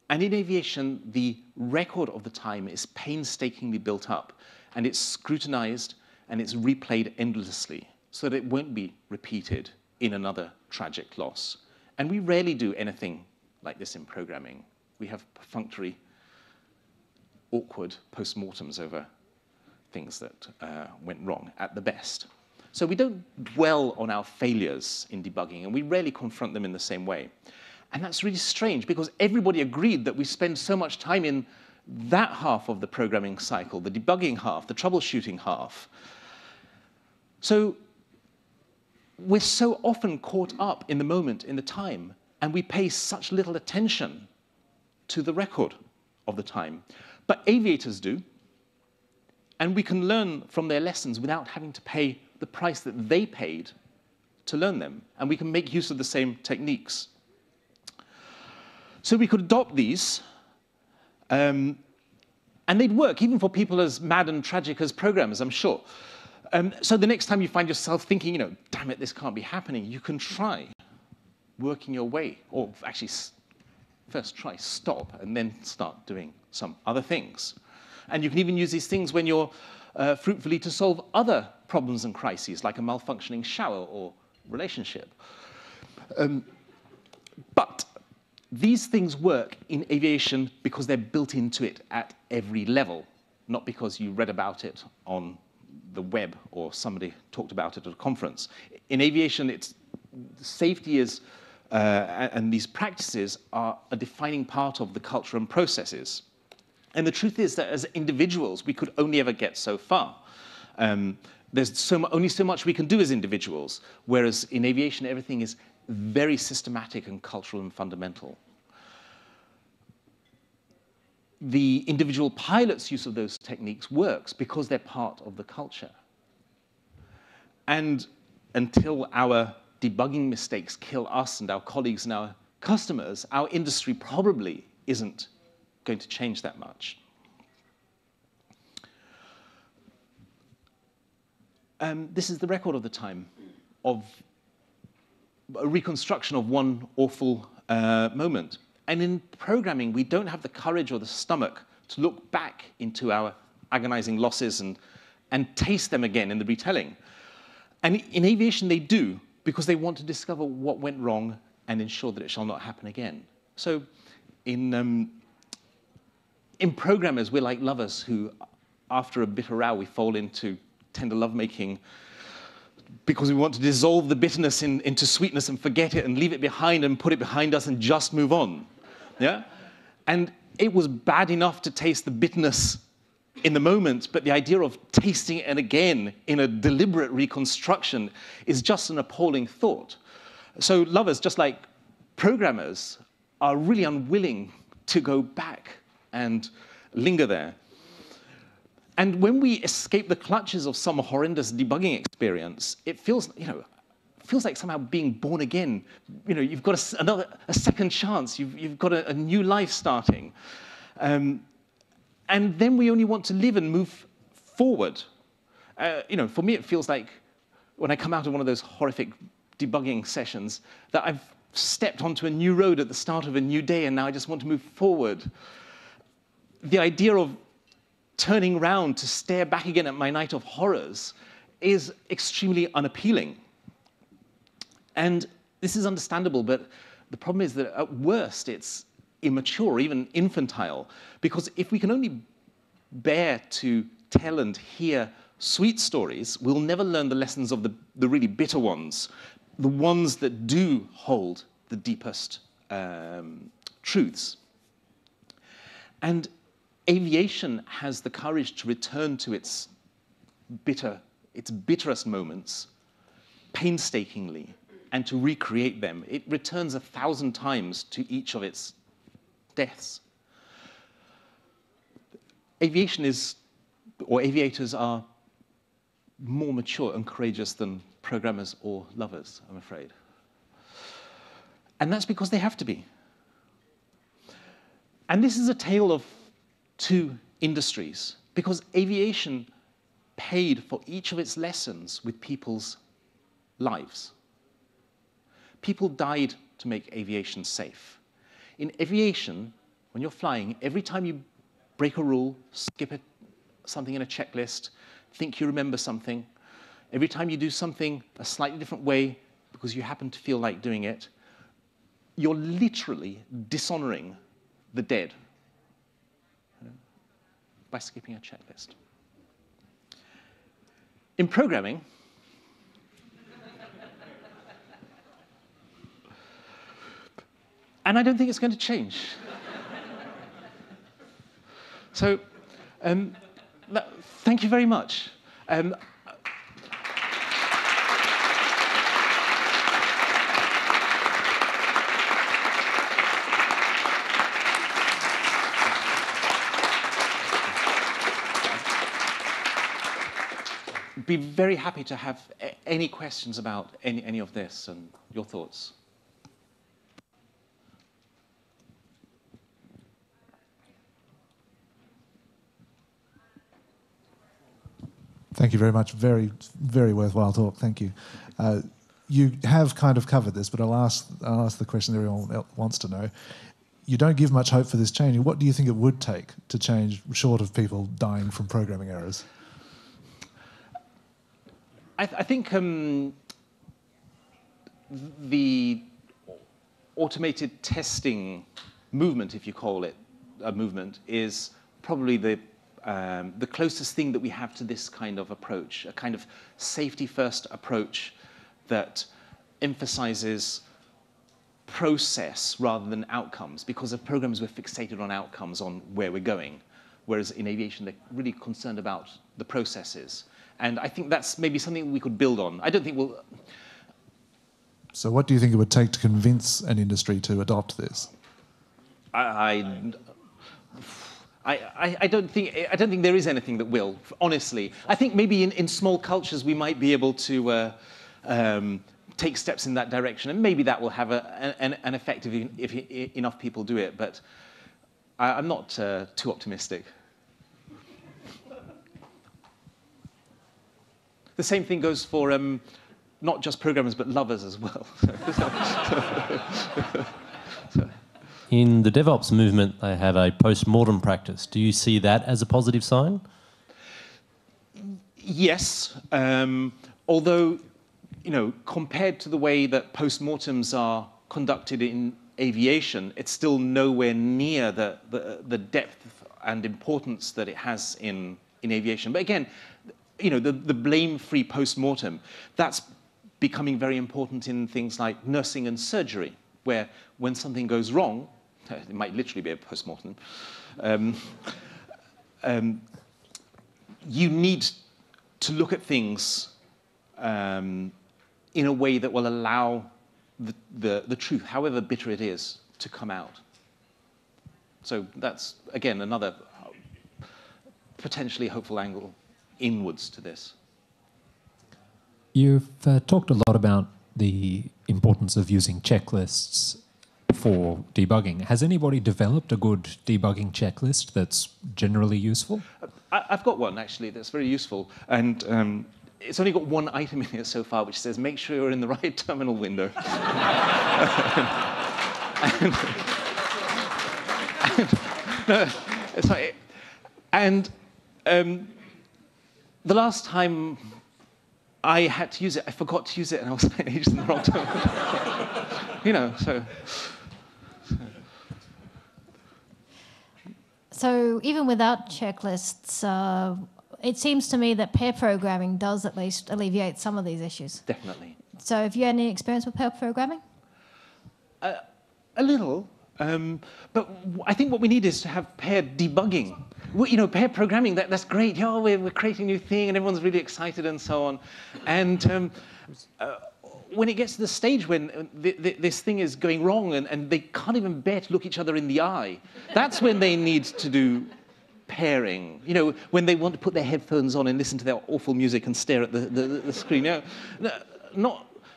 And in aviation, the record of the time is painstakingly built up, and it's scrutinized and it's replayed endlessly so that it won't be repeated in another tragic loss. And we rarely do anything like this in programming. We have perfunctory, awkward postmortems over things that went wrong at the best. So we don't dwell on our failures in debugging, and we rarely confront them in the same way. And that's really strange, because everybody agreed that we spend so much time in that half of the programming cycle, the debugging half, the troubleshooting half. So we're so often caught up in the moment, in the time, and we pay such little attention to the record of the time. But aviators do, and we can learn from their lessons without having to pay the price that they paid to learn them, and we can make use of the same techniques. So we could adopt these, and they'd work even for people as mad and tragic as programmers, I'm sure. So the next time you find yourself thinking, damn it, this can't be happening, you can try working your way, or actually first try stop and then start doing some other things. And you can even use these things when you're fruitfully to solve other problems and crises, like a malfunctioning shower or relationship. But these things work in aviation because they're built into it at every level, not because you read about it on the web or somebody talked about it at a conference. In aviation, safety is, and these practices are a defining part of the culture and processes. And the truth is that as individuals, we could only ever get so far. There's only so much we can do as individuals, whereas in aviation, everything is very systematic and cultural and fundamental. The individual pilot's use of those techniques works because they're part of the culture. And until our debugging mistakes kill us and our colleagues and our customers, our industry probably isn't going to change that much. This is the record of the time of a reconstruction of one awful moment. And in programming, we don't have the courage or the stomach to look back into our agonizing losses and taste them again in the retelling. And in aviation, they do, because they want to discover what went wrong and ensure that it shall not happen again. So in programmers, we're like lovers who, after a bitter row, we fall into tender lovemaking because we want to dissolve the bitterness into sweetness and forget it and leave it behind and put it behind us and just move on. Yeah? And it was bad enough to taste the bitterness in the moment, but the idea of tasting it again in a deliberate reconstruction is just an appalling thought. So lovers, just like programmers, are really unwilling to go back and linger there. And when we escape the clutches of some horrendous debugging experience, it feels, feels like somehow being born again. You've got a second chance. You've got a new life starting. And then we only want to live and move forward. For me, it feels like when I come out of one of those horrific debugging sessions that I've stepped onto a new road at the start of a new day, and now I just want to move forward. The idea of turning around to stare back again at my night of horrors is extremely unappealing. And this is understandable, but the problem is that at worst, it's immature, even infantile, because if we can only bear to tell and hear sweet stories, we'll never learn the lessons of the really bitter ones, the ones that do hold the deepest truths. And aviation has the courage to return to its bitterest moments painstakingly and to recreate them. It returns 1,000 times to each of its deaths. Aviators are more mature and courageous than programmers or lovers, I'm afraid. And that's because they have to be. And this is a tale of two industries, because aviation paid for each of its lessons with people's lives. People died to make aviation safe. In aviation, when you're flying, every time you break a rule, skip something in a checklist, think you remember something, every time you do something a slightly different way because you happen to feel like doing it, you're literally dishonoring the dead by skipping a checklist. In programming, and I don't think it's going to change. So, thank you very much. Be very happy to have any questions about any of this and your thoughts. Thank you very much. Very, very worthwhile talk. Thank you. You have kind of covered this, but I'll ask the question everyone wants to know. You don't give much hope for this changing. What do you think it would take to change, short of people dying from programming errors? I think the automated testing movement, if you call it a movement, is probably the closest thing that we have to this kind of approach, a kind of safety-first approach that emphasizes process rather than outcomes, because of programs we're fixated on outcomes, on where we're going, whereas in aviation they're really concerned about the processes. And I think that's maybe something we could build on. I don't think we'll... So what do you think it would take to convince an industry to adopt this? I don't think there is anything that will, honestly. I think maybe in small cultures we might be able to take steps in that direction, and maybe that will have an effect if enough people do it, but I'm not too optimistic. The same thing goes for not just programmers, but lovers as well. In the DevOps movement, they have a post-mortem practice. Do you see that as a positive sign? Yes, although, you know, compared to the way that post-mortems are conducted in aviation, it's still nowhere near the depth and importance that it has in aviation. But again, you know, the blame-free post-mortem, that's becoming very important in things like nursing and surgery, where when something goes wrong, it might literally be a post-mortem, you need to look at things in a way that will allow the truth, however bitter it is, to come out. So that's, again, another potentially hopeful angle inwards to this. You've talked a lot about the importance of using checklists for debugging. Has anybody developed a good debugging checklist that's generally useful? I've got one, actually, that's very useful. And it's only got one item in it so far, which says, make sure you're in the right terminal window. The last time I had to use it, I forgot to use it, and I was using the wrong terminal. You know, so. So even without checklists, it seems to me that pair programming does at least alleviate some of these issues. Definitely. So have you had any experience with pair programming? A little. But I think what we need is to have pair debugging. You know, pair programming, that's great. Yeah, we're creating a new thing, and everyone's really excited and so on. And when it gets to the stage when this thing is going wrong and they can't even bear to look each other in the eye, that's when they need to do pairing. You know, when they want to put their headphones on and listen to their awful music and stare at the screen. You know,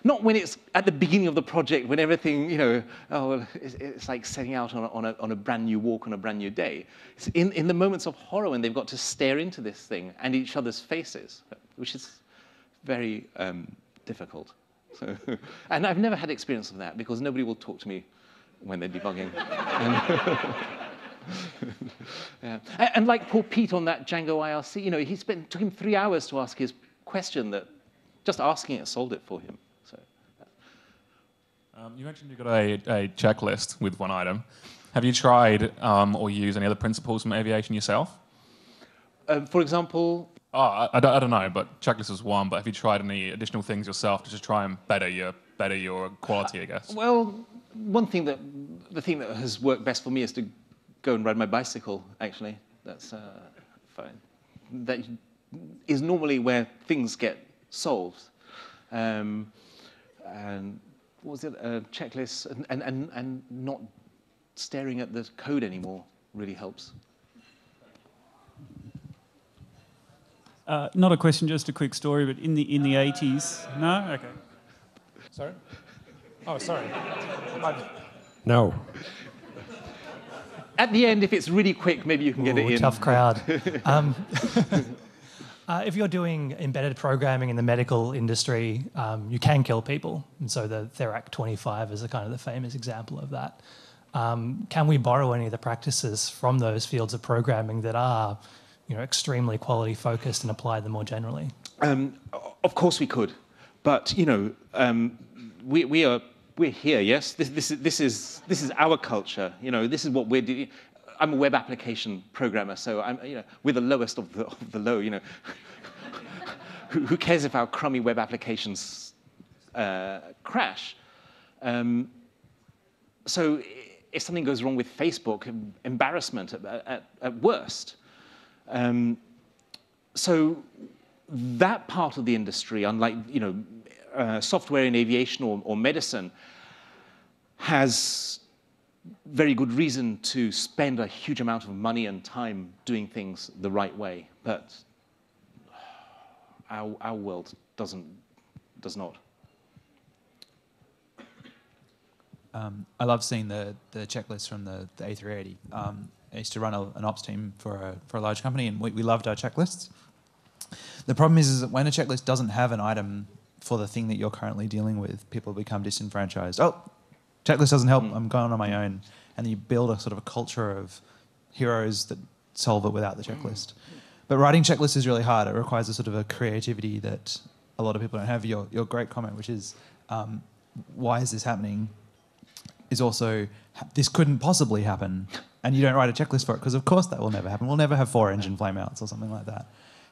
not when it's at the beginning of the project, when everything, you know, it's like setting out on a brand new walk on a brand new day. It's in the moments of horror when they've got to stare into this thing and each other's faces, which is very difficult. So, and I've never had experience of that because nobody will talk to me when they're debugging. Yeah. And like poor Pete on that Django IRC, you know, took him 3 hours to ask his question that just asking it solved it for him. So, You mentioned you've got a checklist with one item. Have you tried or used any other principles from aviation yourself? For example, I don't know, but checklist is one. But have you tried any additional things yourself to just try and better your quality, I guess? well, the thing that has worked best for me is to go and ride my bicycle. Actually, that's fine. That is normally where things get solved. And what was it? Checklists and not staring at the code anymore really helps. Not a question, just a quick story. But in the 80s, no, okay. Sorry? Oh, sorry. No. At the end, if it's really quick, maybe you can get it in. Tough crowd. If you're doing embedded programming in the medical industry, you can kill people. And so the Therac 25 is a kind of the famous example of that. Can we borrow any of the practices from those fields of programming that are extremely quality focused and apply them more generally? Of course we could. But, we're here, yes? This is our culture. This is what we're doing. I'm a web application programmer, so we're the lowest of the low. Who cares if our crummy web applications crash? So if something goes wrong with Facebook, embarrassment at worst. So that part of the industry, unlike software in aviation or medicine, has very good reason to spend a huge amount of money and time doing things the right way, but our world does not. I love seeing the checklist from the A380. I used to run an ops team for a large company, and we loved our checklists. The problem is that when a checklist doesn't have an item for the thing that you're currently dealing with, people become disenfranchised. Oh, checklist doesn't help, I'm going on my own. And you build a sort of a culture of heroes that solve it without the checklist. But writing checklists is really hard. It requires a sort of a creativity that a lot of people don't have. Your great comment, which is, why is this happening, is also, this couldn't possibly happen. And you don't write a checklist for it, because of course that will never happen. We'll never have 4 engine flameouts or something like that.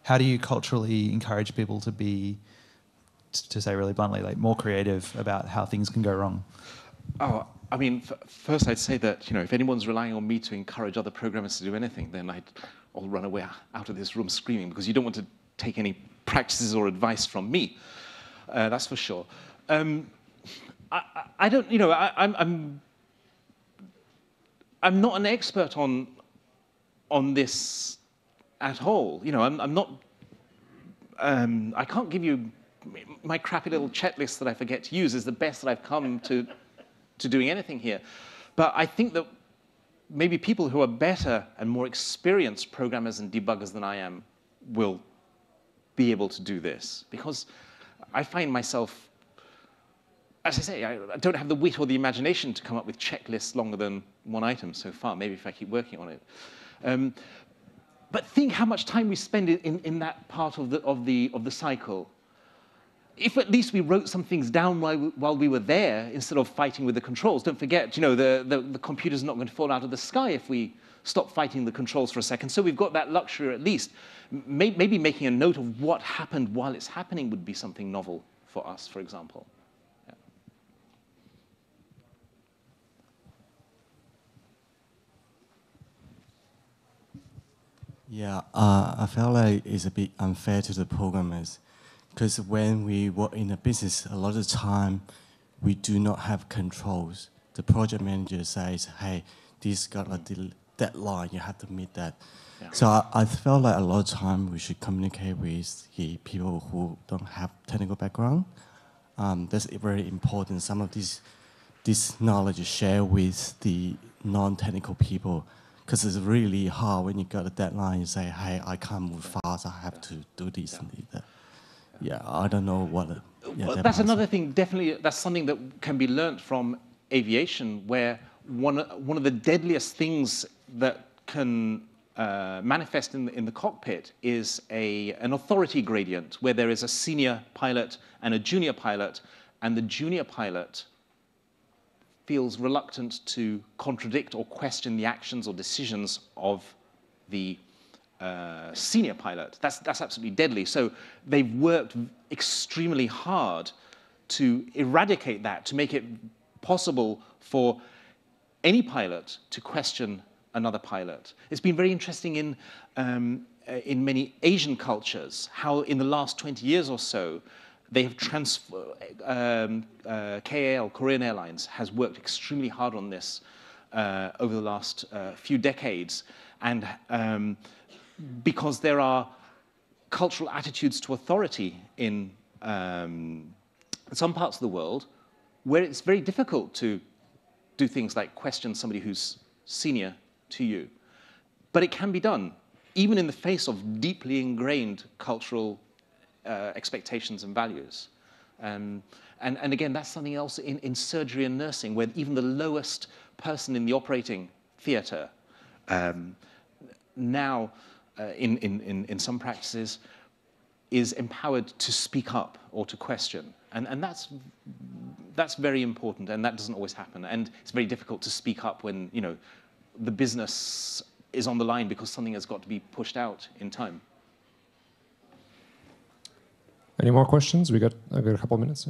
How do you culturally encourage people to be, to say really bluntly, like more creative about how things can go wrong? Oh, I mean, first I'd say that, if anyone's relying on me to encourage other programmers to do anything, then I'll run away out of this room screaming, because you don't want to take any practices or advice from me. That's for sure. I don't, I'm not an expert on this at all. I'm not, I can't give you, my crappy little checklist that I forget to use is the best that I've come to doing anything here. But I think that maybe people who are better and more experienced programmers and debuggers than I am will be able to do this. Because I find myself, as I say, I don't have the wit or the imagination to come up with checklists longer than 1 item so far, maybe if I keep working on it. But think how much time we spend in that part of the cycle. If at least we wrote some things down while we were there instead of fighting with the controls. Don't forget, the computer's not going to fall out of the sky if we stop fighting the controls for a second. So we've got that luxury at least. Maybe making a note of what happened while it's happening would be something novel for us, for example. Yeah, I feel like it's a bit unfair to the programmers, because when we work in a business, a lot of the time we do not have controls. The project manager says, hey, this got a deadline, you have to meet that. Yeah. So I felt like a lot of time we should communicate with the people who don't have technical background. That's very important. Some of this knowledge is shared with the non-technical people, because it's really hard when you got a deadline, you say, hey, I can't move fast, I have to do this and that. Yeah, I don't know what... that's another thing, definitely, that's something that can be learned from aviation, where one of the deadliest things that can manifest in the cockpit is an authority gradient, where there is a senior pilot and a junior pilot, and the junior pilot feels reluctant to contradict or question the actions or decisions of the senior pilot. That's absolutely deadly. So they've worked extremely hard to eradicate that, to make it possible for any pilot to question another pilot. It's been very interesting in many Asian cultures, how in the last 20 years or so, they have KAL, Korean Airlines, has worked extremely hard on this over the last few decades. And because there are cultural attitudes to authority in some parts of the world where it's very difficult to do things like question somebody who's senior to you. But it can be done, even in the face of deeply ingrained cultural expectations and values. And again, that's something else in surgery and nursing, where even the lowest person in the operating theatre now, in some practices, is empowered to speak up or to question. And that's very important, and that doesn't always happen. And it's very difficult to speak up when, you know, the business is on the line because something has got to be pushed out in time. Any more questions? I've got a couple of minutes.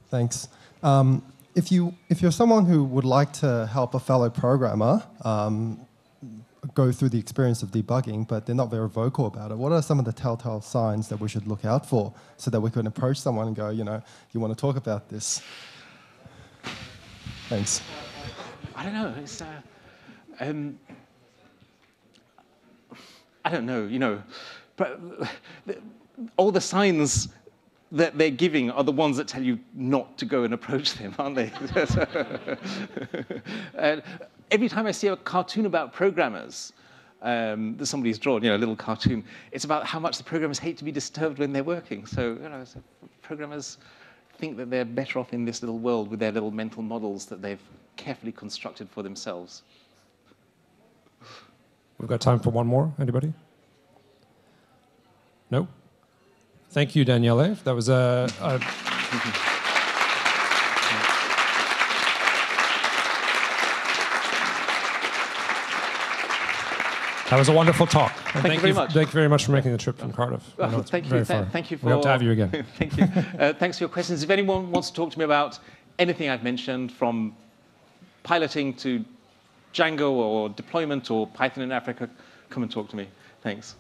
Thanks. If you're someone who would like to help a fellow programmer go through the experience of debugging, but they're not very vocal about it, what are some of the telltale signs that we should look out for so that we can approach someone and go, you know, you want to talk about this? Thanks. I don't know. It's I don't know. You know, but all the signs that they're giving are the ones that tell you not to go and approach them, aren't they? Every time I see a cartoon about programmers that somebody's drawn, you know, a little cartoon, it's about how much the programmers hate to be disturbed when they're working. So, you know, so programmers think that they're better off in this little world with their little mental models that they've carefully constructed for themselves. We've got time for one more. Anybody? No? Thank you, Daniele. That was a that was a wonderful talk. And Thank you very much. Thank you very much for making the trip from Cardiff. Thank you. Thank you for. We hope to have you again. Thank you. Thanks for your questions. If anyone wants to talk to me about anything I've mentioned, from piloting to Django or deployment or Python in Africa, come and talk to me. Thanks.